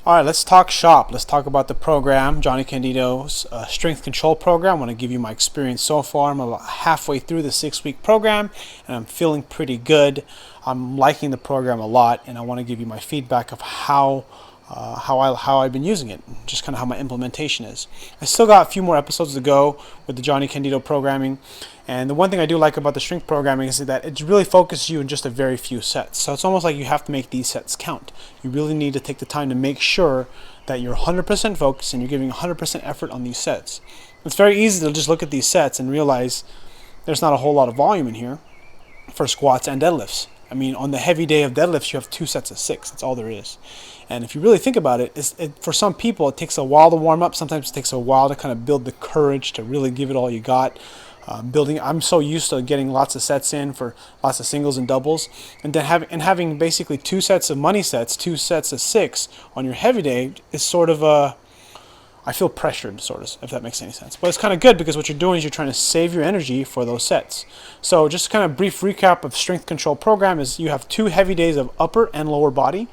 All right, let's talk shop. Let's talk about the program, Johnny Candito's strength control program. I want to give you my experience so far. I'm about halfway through the 6-week program, and I'm feeling pretty good. I'm liking the program a lot, and I want to give you my feedback of how I've been using it, just kind of how my implementation is. I still got a few more episodes to go with the Johnny Candito programming, and the one thing I do like about the strength programming is that it really focuses you in just a very few sets. So it's almost like you have to make these sets count. You really need to take the time to make sure that you're 100% focused and you're giving 100% effort on these sets. It's very easy to just look at these sets and realize there's not a whole lot of volume in here for squats and deadlifts. I mean, on the heavy day of deadlifts, you have 2 sets of 6. That's all there is. And if you really think about it, for some people, it takes a while to warm up. Sometimes it takes a while to kind of build the courage to really give it all you got. I'm so used to getting lots of sets in for lots of singles and doubles, and then having basically 2 sets of money sets, 2 sets of 6 on your heavy day is sort of I feel pressured, sort of, if that makes any sense. But it's kind of good because what you're doing is you're trying to save your energy for those sets. So just kind of brief recap of strength control program is you have 2 heavy days of upper and lower body,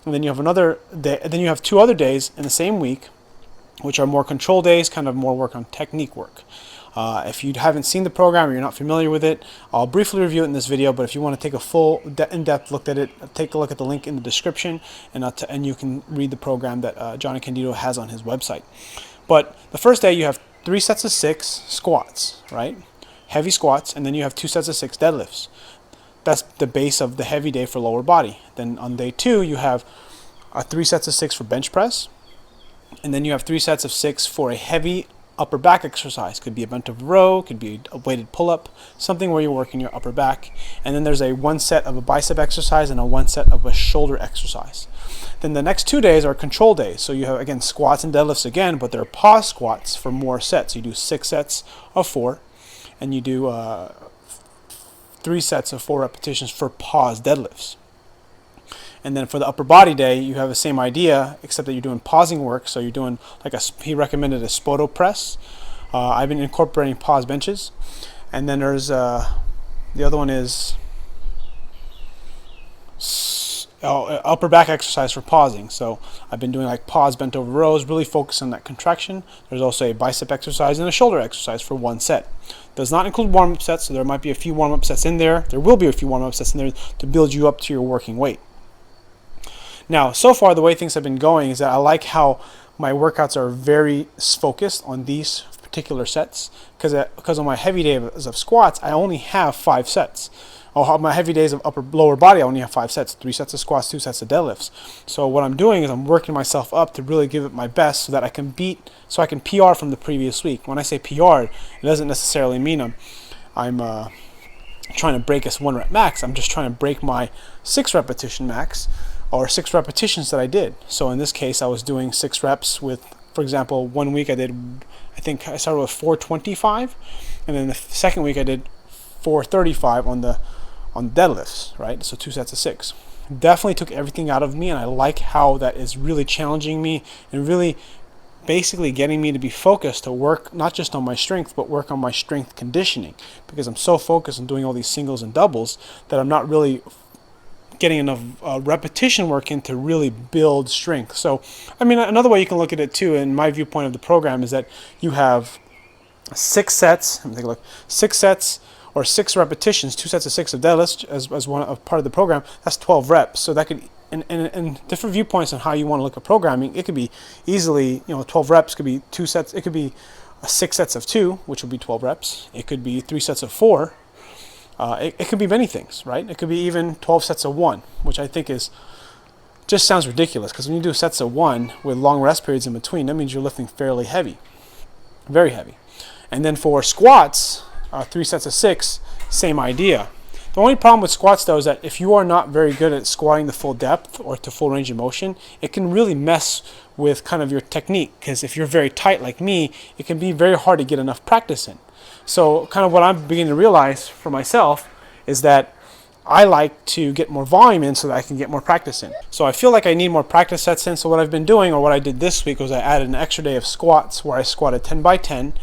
and then you have another day, then you have 2 other days in the same week, which are more control days, kind of more work on technique work. If you haven't seen the program or you're not familiar with it, I'll briefly review it in this video, but if you want to take a full in-depth look at it, take a look at the link in the description, and you can read the program that Johnny Candito has on his website. But the first day you have 3 sets of 6 squats, right? Heavy squats, and then you have 2 sets of 6 deadlifts. That's the base of the heavy day for lower body. Then on day 2 you have 3 sets of 6 for bench press, and then you have 3 sets of 6 for a heavy upper back exercise. Could be a bent over row, could be a weighted pull-up, something where you're working your upper back. And then there's a 1 set of a bicep exercise and a 1 set of a shoulder exercise. Then the next 2 days are control days. So you have, again, squats and deadlifts again, but they're pause squats for more sets. You do 6 sets of 4, and you do 3 sets of 4 repetitions for pause deadlifts. And then for the upper body day, you have the same idea, except that you're doing pausing work. So you're doing, like he recommended, a spoto press. I've been incorporating pause benches. And then there's, the other one is upper back exercise for pausing. So I've been doing like pause bent over rows, really focus on that contraction. There's also a bicep exercise and a shoulder exercise for 1 set. Does not include warm-up sets, so there might be a few warm-up sets in there. There will be a few warm-up sets in there to build you up to your working weight. Now, so far, the way things have been going is that I like how my workouts are very focused on these particular sets, because on my heavy days of squats, I only have 5 sets. On my heavy days of lower body, I only have 5 sets, 3 sets of squats, 2 sets of deadlifts. So what I'm doing is I'm working myself up to really give it my best so that I can PR from the previous week. When I say PR, it doesn't necessarily mean I'm trying to break a 1 rep max. I'm just trying to break my 6 repetition max, or 6 repetitions that I did. So in this case, I was doing 6 reps with, for example, 1 week I started with 425, and then the second week I did 435 on deadlifts, right? So 2 sets of 6. Definitely took everything out of me, and I like how that is really challenging me and really basically getting me to be focused to work not just on my strength, but work on my strength conditioning, because I'm so focused on doing all these singles and doubles that I'm not really getting enough repetition work in to really build strength. So, I mean, another way you can look at it too, in my viewpoint of the program, is that you have 6 sets. Let me take a look. 6 sets or 6 repetitions, 2 sets of 6 of deadlifts as one of part of the program. That's 12 reps. So that could, in different viewpoints on how you want to look at programming, it could be easily, 12 reps could be 2 sets. It could be 6 sets of 2, which would be 12 reps. It could be 3 sets of 4. It could be many things, right? It could be even 12 sets of 1, which I think just sounds ridiculous, because when you do sets of 1 with long rest periods in between, that means you're lifting fairly heavy, very heavy. And then for squats, 3 sets of 6, same idea. The only problem with squats, though, is that if you are not very good at squatting the full depth or to full range of motion, it can really mess with kind of your technique, because if you're very tight like me, it can be very hard to get enough practice in. So kind of what I'm beginning to realize for myself is that I like to get more volume in so that I can get more practice in. So I feel like I need more practice sets in. So what I've been doing, or what I did this week, was I added an extra day of squats where I squatted 10 by 10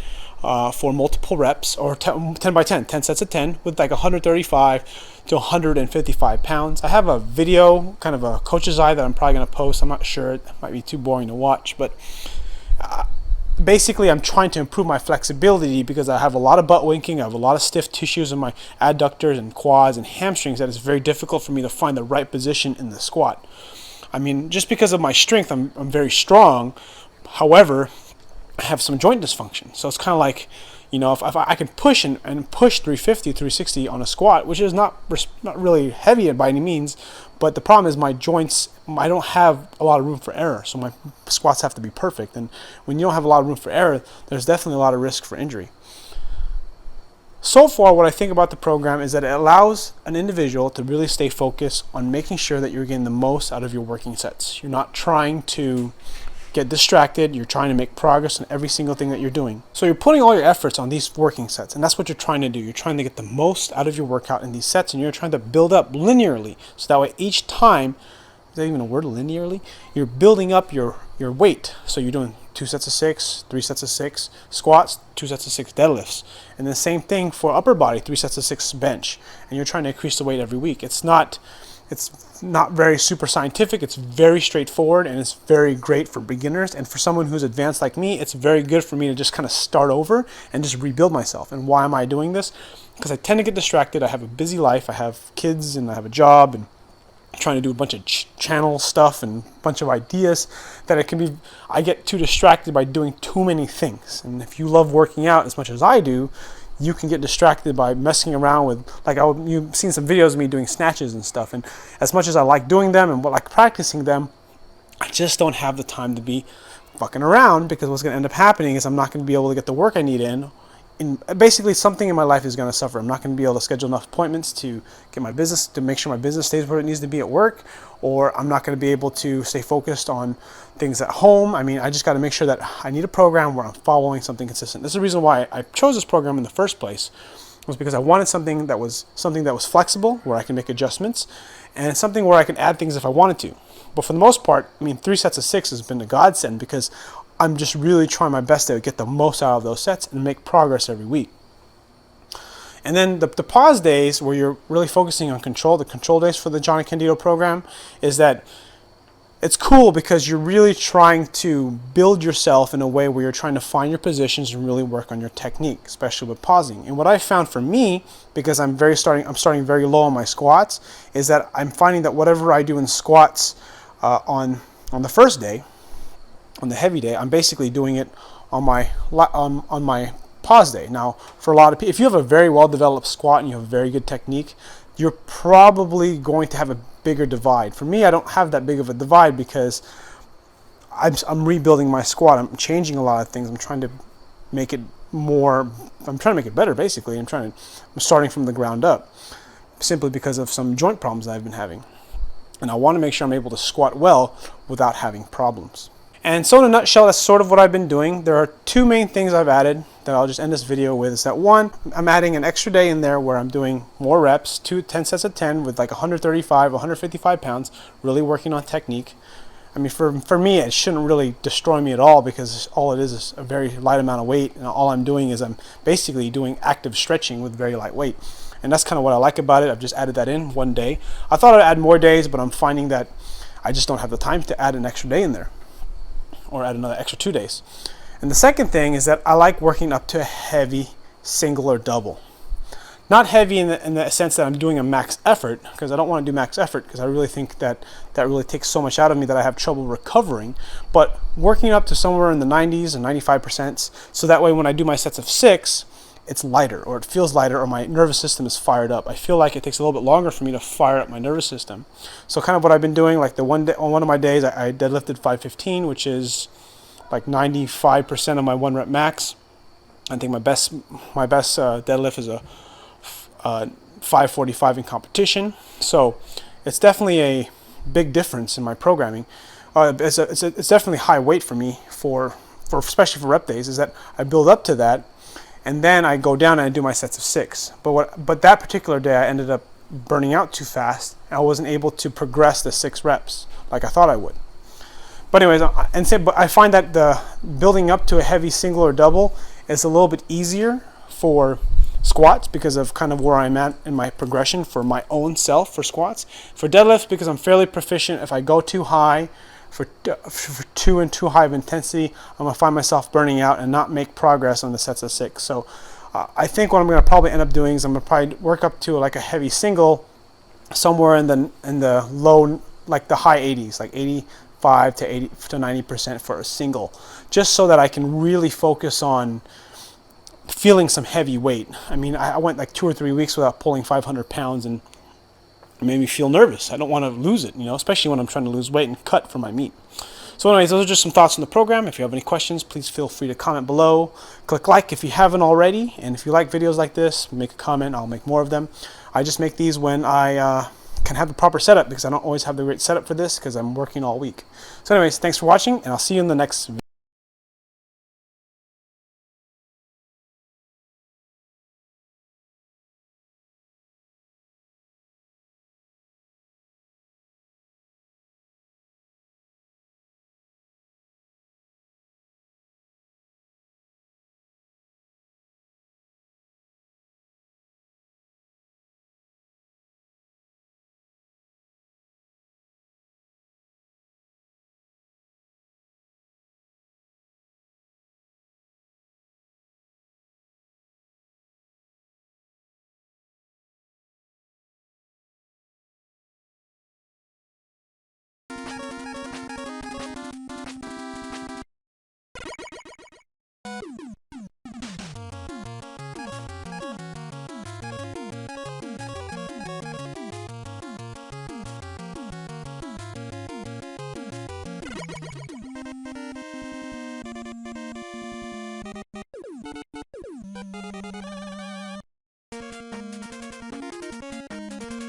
for multiple reps, or 10 by 10 sets of 10 with like 135 to 155 pounds. I have a video, kind of a coach's eye, that I'm probably going to post. I'm not sure, it might be too boring to watch, but basically I'm trying to improve my flexibility because I have a lot of butt winking, I have a lot of stiff tissues in my adductors and quads and hamstrings that it's very difficult for me to find the right position in the squat. I mean, just because of my strength, I'm very strong. However, I have some joint dysfunction. So it's kind of like, you know, if I can push and push 350, 360 on a squat, which is not really heavy by any means, but the problem is my joints, I don't have a lot of room for error, so my squats have to be perfect. And when you don't have a lot of room for error, there's definitely a lot of risk for injury. So far, what I think about the program is that it allows an individual to really stay focused on making sure that you're getting the most out of your working sets. You're not trying to get distracted, you're trying to make progress in every single thing that you're doing. So you're putting all your efforts on these working sets, and that's what you're trying to do. You're trying to get the most out of your workout in these sets, and you're trying to build up linearly, so that way each time, is that even a word, linearly? You're building up your weight. So you're doing 2 sets of 6, 3 sets of 6 squats, 2 sets of 6 deadlifts. And the same thing for upper body, 3 sets of 6 bench. And you're trying to increase the weight every week. It's not very super scientific. It's very straightforward, and it's very great for beginners. And for someone who's advanced like me, it's very good for me to just kind of start over and just rebuild myself. And why am I doing this? Because I tend to get distracted. I have a busy life. I have kids and I have a job, and trying to do a bunch of channel stuff and a bunch of ideas that I get too distracted by doing too many things. And if you love working out as much as I do, you can get distracted by messing around with, like, you've seen some videos of me doing snatches and stuff, and as much as I like doing them and like practicing them, I just don't have the time to be fucking around, because what's going to end up happening is I'm not going to be able to get the work I need in. Basically, something in my life is going to suffer. I'm not going to be able to schedule enough appointments to get my business, to make sure my business stays where it needs to be at work, or I'm not going to be able to stay focused on things at home. I mean, I just got to make sure that I need a program where I'm following something consistent. This is the reason why I chose this program in the first place, was because I wanted something that was flexible, where I can make adjustments, and something where I can add things if I wanted to. But for the most part, I mean, 3 sets of 6 has been a godsend, because I'm just really trying my best to get the most out of those sets and make progress every week. And then the pause days, where you're really focusing on control, the control days for the Johnny Candito program, is that it's cool because you're really trying to build yourself in a way where you're trying to find your positions and really work on your technique, especially with pausing. And what I found for me, because I'm starting very low on my squats, is that I'm finding that whatever I do in squats on the first day, on the heavy day, I'm basically doing it on my pause day. Now, for a lot of people, if you have a very well developed squat and you have a very good technique, you're probably going to have a bigger divide. For me, I don't have that big of a divide, because I'm rebuilding my squat. I'm changing a lot of things. I'm trying to make it better, basically. I'm starting from the ground up, simply because of some joint problems that I've been having. And I want to make sure I'm able to squat well without having problems. And so in a nutshell, that's sort of what I've been doing. There are 2 main things I've added that I'll just end this video with. Is that, 1, I'm adding an extra day in there where I'm doing more reps, 10 sets of 10 with like 135, 155 pounds, really working on technique. I mean, for me, it shouldn't really destroy me at all, because all it is a very light amount of weight, and all I'm doing is I'm basically doing active stretching with very light weight. And that's kind of what I like about it. I've just added that in 1 day. I thought I'd add more days, but I'm finding that I just don't have the time to add an extra day in there, or add another extra 2 days. And the second thing is that I like working up to a heavy single or double. Not heavy in the sense that I'm doing a max effort, because I don't want to do max effort, because I really think that really takes so much out of me that I have trouble recovering. But working up to somewhere in the 90s and 95%, so that way when I do my sets of 6, it's lighter, or it feels lighter, or my nervous system is fired up. I feel like it takes a little bit longer for me to fire up my nervous system. So kind of what I've been doing, like on one of my days, I deadlifted 515, which is like 95% of my 1 rep max. I think my best deadlift is a 545 in competition. So it's definitely a big difference in my programming. It's definitely high weight for me, for especially for rep days, is that I build up to that, and then I go down and I do my sets of 6. But that particular day, I ended up burning out too fast. I wasn't able to progress the 6 reps like I thought I would. But anyways, but I find that the building up to a heavy single or double It's a little bit easier for squats because of kind of where I'm at in my progression for my own self for squats. For deadlifts, because I'm fairly proficient, if I go too high for too high of intensity, I'm going to find myself burning out and not make progress on the sets of 6. So I think what I'm going to probably end up doing is I'm going to probably work up to like a heavy single somewhere in the low, like the high 80s, like 85 to 80 to 90% for a single, just so that I can really focus on feeling some heavy weight. I mean, I went like 2 or 3 weeks without pulling 500 pounds, and it made me feel nervous. I don't want to lose it, especially when I'm trying to lose weight and cut for my meet. So anyways, those are just some thoughts on the program. If you have any questions, please feel free to comment below. Click like if you haven't already, and if you like videos like this, make a comment. I'll make more of them. I just make these when I can have the proper setup, because I don't always have the great setup for this because I'm working all week. So anyways, thanks for watching, and I'll see you in the next video.